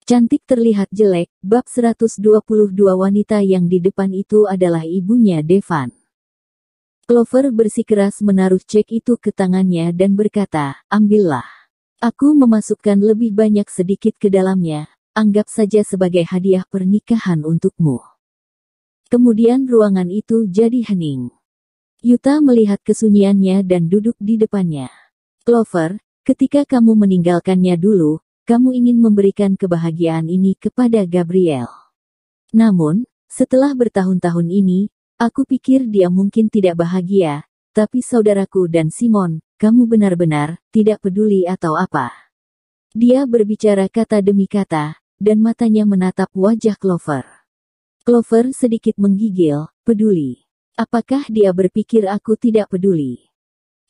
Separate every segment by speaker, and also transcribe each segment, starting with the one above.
Speaker 1: Cantik terlihat jelek. Bab 122. Wanita yang di depan itu adalah ibunya Devan. Clover bersikeras menaruh cek itu ke tangannya dan berkata, ambillah. Aku memasukkan lebih banyak sedikit ke dalamnya, anggap saja sebagai hadiah pernikahan untukmu. Kemudian ruangan itu jadi hening. Yuta melihat kesunyiannya dan duduk di depannya. Clover, ketika kamu meninggalkannya dulu, kamu ingin memberikan kebahagiaan ini kepada Gabriel. Namun, setelah bertahun-tahun ini, aku pikir dia mungkin tidak bahagia, tapi saudaraku dan Simon, kamu benar-benar tidak peduli atau apa. Dia berbicara kata demi kata, dan matanya menatap wajah Clover. Clover sedikit menggigil, peduli. Apakah dia berpikir aku tidak peduli?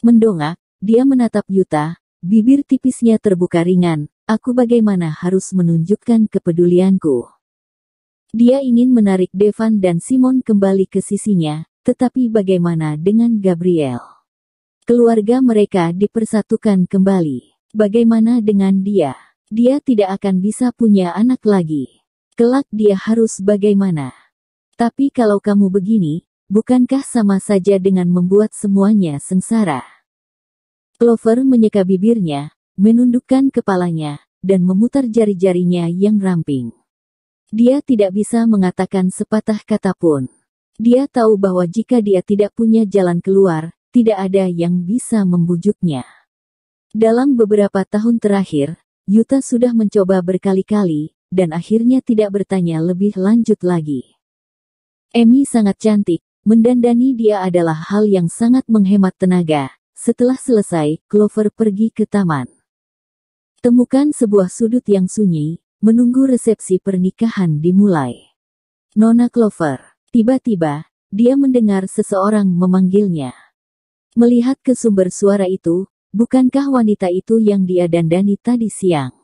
Speaker 1: Mendongak, dia menatap Yuta, bibir tipisnya terbuka ringan. Aku bagaimana harus menunjukkan kepedulianku? Dia ingin menarik Devan dan Simon kembali ke sisinya, tetapi bagaimana dengan Gabriel? Keluarga mereka dipersatukan kembali. Bagaimana dengan dia? Dia tidak akan bisa punya anak lagi. Kelak dia harus bagaimana? Tapi kalau kamu begini, bukankah sama saja dengan membuat semuanya sengsara? Clover menyeka bibirnya, menundukkan kepalanya, dan memutar jari-jarinya yang ramping. Dia tidak bisa mengatakan sepatah kata pun. Dia tahu bahwa jika dia tidak punya jalan keluar, tidak ada yang bisa membujuknya. Dalam beberapa tahun terakhir, Yuta sudah mencoba berkali-kali, dan akhirnya tidak bertanya lebih lanjut lagi. Amy sangat cantik, mendandani dia adalah hal yang sangat menghemat tenaga. Setelah selesai, Clover pergi ke taman. Temukan sebuah sudut yang sunyi, menunggu resepsi pernikahan dimulai. Nona Clover. Tiba-tiba, dia mendengar seseorang memanggilnya. Melihat ke sumber suara itu, bukankah wanita itu yang dia dandani tadi siang?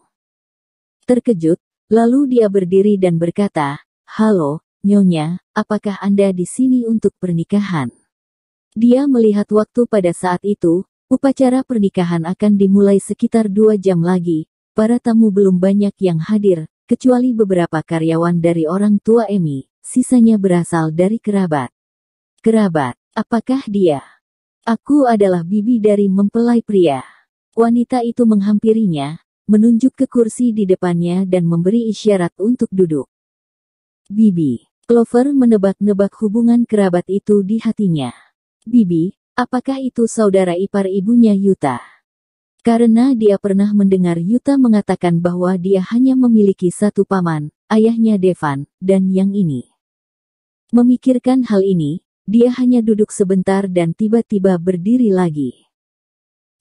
Speaker 1: Terkejut, lalu dia berdiri dan berkata, halo, Nyonya, apakah Anda di sini untuk pernikahan? Dia melihat waktu pada saat itu. Upacara pernikahan akan dimulai sekitar 2 jam lagi. Para tamu belum banyak yang hadir, kecuali beberapa karyawan dari orang tua Amy. Sisanya berasal dari kerabat. Kerabat, apakah dia? Aku adalah bibi dari mempelai pria. Wanita itu menghampirinya, menunjuk ke kursi di depannya dan memberi isyarat untuk duduk. Bibi. Clover menebak-nebak hubungan kerabat itu di hatinya. Bibi. Apakah itu saudara ipar ibunya Yuta? Karena dia pernah mendengar Yuta mengatakan bahwa dia hanya memiliki satu paman, ayahnya Devan, dan yang ini. Memikirkan hal ini, dia hanya duduk sebentar dan tiba-tiba berdiri lagi.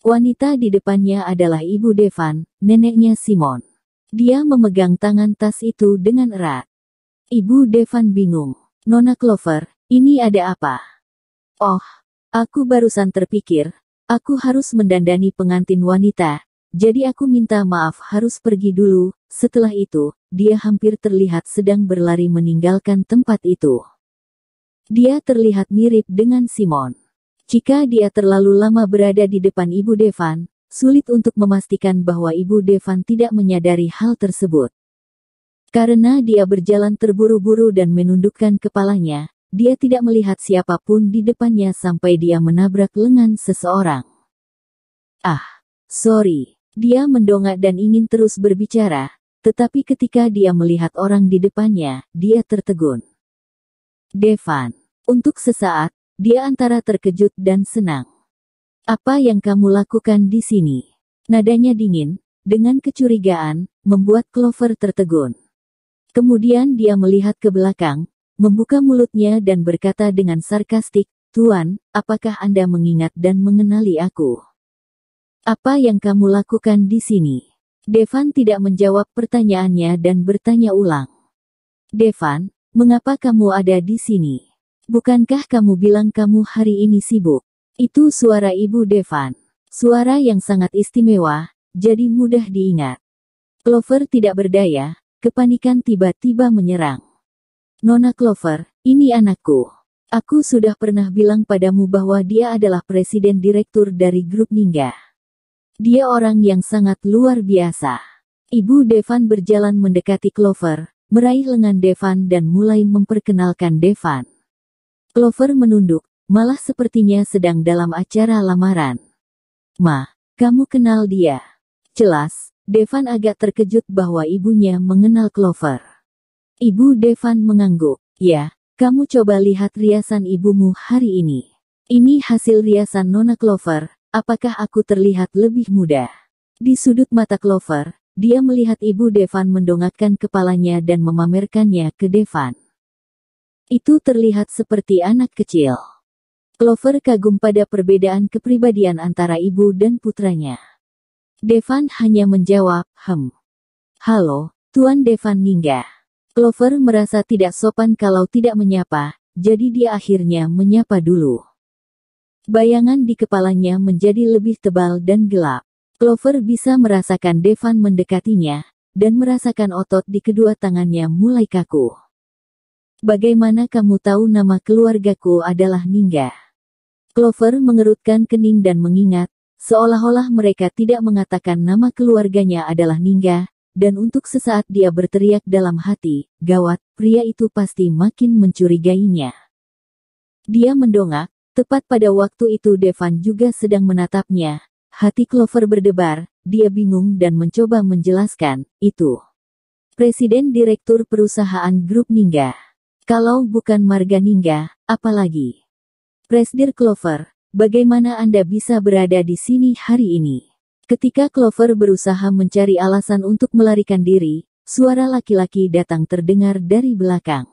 Speaker 1: Wanita di depannya adalah ibu Devan, neneknya Simon. Dia memegang tangan tas itu dengan erat. Ibu Devan bingung. Nona Clover, ini ada apa? Oh. Aku barusan terpikir, aku harus mendandani pengantin wanita, jadi aku minta maaf harus pergi dulu. Setelah itu, dia hampir terlihat sedang berlari meninggalkan tempat itu. Dia terlihat mirip dengan Simon. Jika dia terlalu lama berada di depan Ibu Devan, sulit untuk memastikan bahwa Ibu Devan tidak menyadari hal tersebut. Karena dia berjalan terburu-buru dan menundukkan kepalanya, dia tidak melihat siapapun di depannya sampai dia menabrak lengan seseorang. Ah, sorry. Dia mendongak dan ingin terus berbicara, tetapi ketika dia melihat orang di depannya, dia tertegun. Devan. Untuk sesaat, dia antara terkejut dan senang. Apa yang kamu lakukan di sini? Nadanya dingin, dengan kecurigaan, membuat Clover tertegun. Kemudian dia melihat ke belakang, membuka mulutnya dan berkata dengan sarkastik, Tuan, apakah Anda mengingat dan mengenali aku? Apa yang kamu lakukan di sini? Devan tidak menjawab pertanyaannya dan bertanya ulang. Devan, mengapa kamu ada di sini? Bukankah kamu bilang kamu hari ini sibuk? Itu suara Ibu Devan. Suara yang sangat istimewa, jadi mudah diingat. Clover tidak berdaya, kepanikan tiba-tiba menyerang. Nona Clover, ini anakku. Aku sudah pernah bilang padamu bahwa dia adalah presiden direktur dari grup Ningga. Dia orang yang sangat luar biasa. Ibu Devan berjalan mendekati Clover, meraih lengan Devan dan mulai memperkenalkan Devan. Clover menunduk, malah sepertinya sedang dalam acara lamaran. "Ma, kamu kenal dia?" Jelas, Devan agak terkejut bahwa ibunya mengenal Clover. Ibu Devan mengangguk. "Ya, kamu coba lihat riasan ibumu hari ini. Ini hasil riasan Nona Clover, apakah aku terlihat lebih muda?" Di sudut mata Clover, dia melihat ibu Devan mendongakkan kepalanya dan memamerkannya ke Devan. Itu terlihat seperti anak kecil. Clover kagum pada perbedaan kepribadian antara ibu dan putranya. Devan hanya menjawab, "Halo, Tuan Devan Ningga." Clover merasa tidak sopan kalau tidak menyapa, jadi dia akhirnya menyapa dulu. Bayangan di kepalanya menjadi lebih tebal dan gelap. Clover bisa merasakan Devan mendekatinya, dan merasakan otot di kedua tangannya mulai kaku. "Bagaimana kamu tahu nama keluargaku adalah Ningga?" Clover mengerutkan kening dan mengingat, seolah-olah mereka tidak mengatakan nama keluarganya adalah Ningga, dan untuk sesaat dia berteriak dalam hati, gawat, pria itu pasti makin mencurigainya. Dia mendongak, tepat pada waktu itu Devan juga sedang menatapnya. Hati Clover berdebar, dia bingung dan mencoba menjelaskan, "Itu Presiden Direktur Perusahaan Grup Ningga. Kalau bukan marga Ningga, apalagi?" "Presdir Clover, bagaimana Anda bisa berada di sini hari ini?" Ketika Clover berusaha mencari alasan untuk melarikan diri, suara laki-laki datang terdengar dari belakang.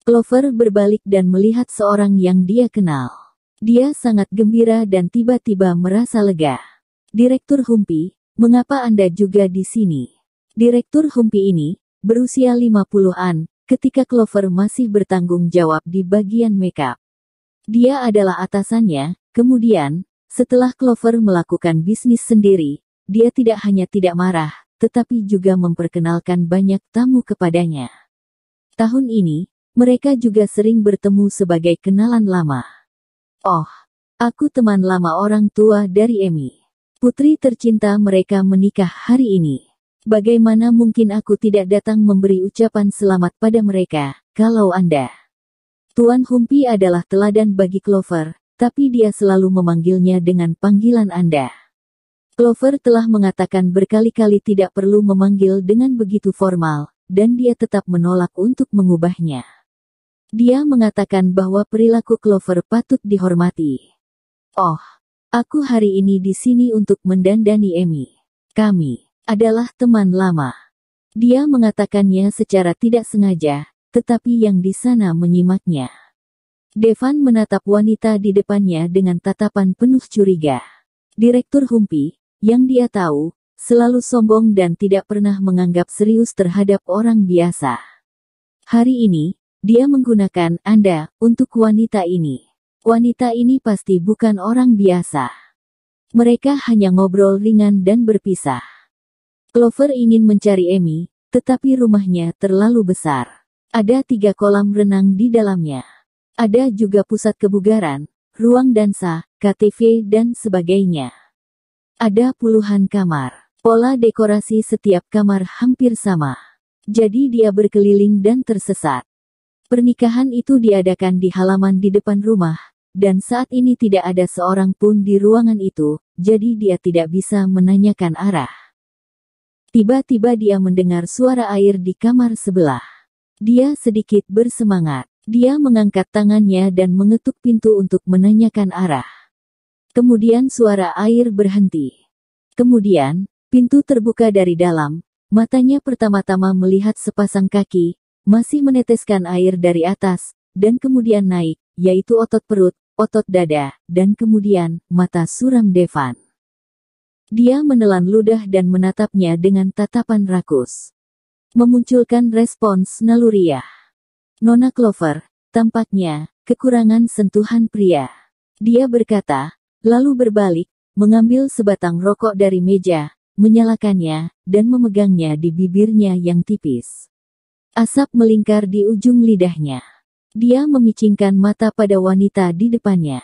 Speaker 1: Clover berbalik dan melihat seorang yang dia kenal. Dia sangat gembira dan tiba-tiba merasa lega. "Direktur Humpi, mengapa Anda juga di sini?" Direktur Humpi ini, berusia 50-an, ketika Clover masih bertanggung jawab di bagian makeup. Dia adalah atasannya, kemudian, setelah Clover melakukan bisnis sendiri, dia tidak hanya tidak marah, tetapi juga memperkenalkan banyak tamu kepadanya. Tahun ini, mereka juga sering bertemu sebagai kenalan lama. "Oh, aku teman lama orang tua dari Amy. Putri tercinta mereka menikah hari ini. Bagaimana mungkin aku tidak datang memberi ucapan selamat pada mereka, kalau Anda..." Tuan Humpi adalah teladan bagi Clover, tapi dia selalu memanggilnya dengan panggilan Anda. Clover telah mengatakan berkali-kali tidak perlu memanggil dengan begitu formal, dan dia tetap menolak untuk mengubahnya. Dia mengatakan bahwa perilaku Clover patut dihormati. "Oh, aku hari ini di sini untuk mendandani Amy. Kami adalah teman lama." Dia mengatakannya secara tidak sengaja, tetapi yang di sana menyimaknya. Devan menatap wanita di depannya dengan tatapan penuh curiga. Direktur Humpi, yang dia tahu, selalu sombong dan tidak pernah menganggap serius terhadap orang biasa. Hari ini, dia menggunakan Anda untuk wanita ini. Wanita ini pasti bukan orang biasa. Mereka hanya ngobrol ringan dan berpisah. Clover ingin mencari Amy, tetapi rumahnya terlalu besar. Ada 3 kolam renang di dalamnya. Ada juga pusat kebugaran, ruang dansa, KTV dan sebagainya. Ada puluhan kamar. Pola dekorasi setiap kamar hampir sama. Jadi dia berkeliling dan tersesat. Pernikahan itu diadakan di halaman di depan rumah, dan saat ini tidak ada seorang pun di ruangan itu, jadi dia tidak bisa menanyakan arah. Tiba-tiba dia mendengar suara air di kamar sebelah. Dia sedikit bersemangat. Dia mengangkat tangannya dan mengetuk pintu untuk menanyakan arah. Kemudian suara air berhenti. Kemudian, pintu terbuka dari dalam. Matanya pertama-tama melihat sepasang kaki, masih meneteskan air dari atas, dan kemudian naik, yaitu otot perut, otot dada, dan kemudian, mata suram Devan. Dia menelan ludah dan menatapnya dengan tatapan rakus. Memunculkan respons naluriah. Nona Clover, tampaknya, kekurangan sentuhan pria. Dia berkata, lalu berbalik, mengambil sebatang rokok dari meja, menyalakannya, dan memegangnya di bibirnya yang tipis. Asap melingkar di ujung lidahnya. Dia memicingkan mata pada wanita di depannya.